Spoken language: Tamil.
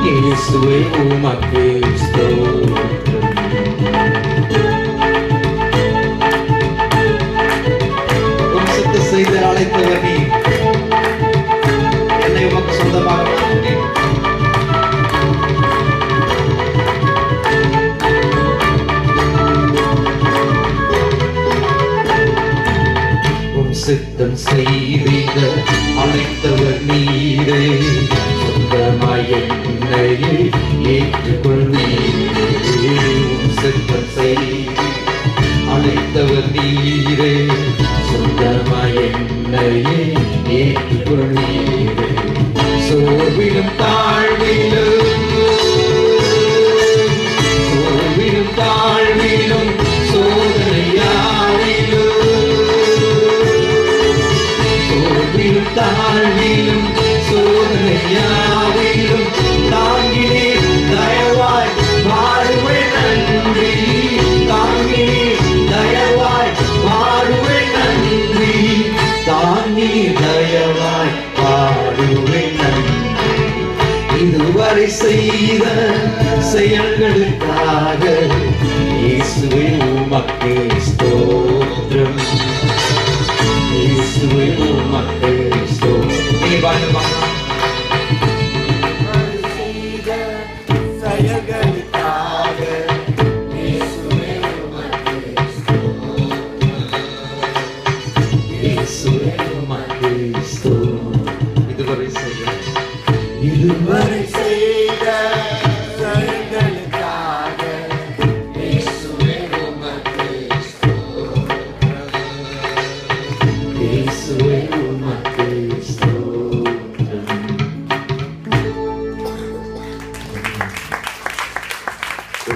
இயேசுவே உமக்கு ஸ்தோத்திரம். உம் சித்த செய்து அழைத்தவர் நீ, என்னை உமக்கு சொந்தமாக மாற்றினீர். சித்தம் செய்த அழைத்தவர் நீரே, சொந்தமாய் என்னையே ஏற்றுக்கொள்வீரே. சித்தம் செய்த அழைத்தவர் நீரே, சொந்தமாய் என்னையே ஏற்றுக்கொள்வீரே. சோர்விலும் தாழ்விலும் தாழ்விலும் சோதனையாவிலும் தாங்கினே தயவாய் வாழுவே நன்றி. தாங்கினே தயவாய் வாழுவே நன்றி. தாங்கி தயவாய் வாழுவே நன்றி. இதுவரை செய்த செயல்களுக்காக இயேசுவே உமக்கு ஸ்தோத்திரம். இயேசுவே உமக்கு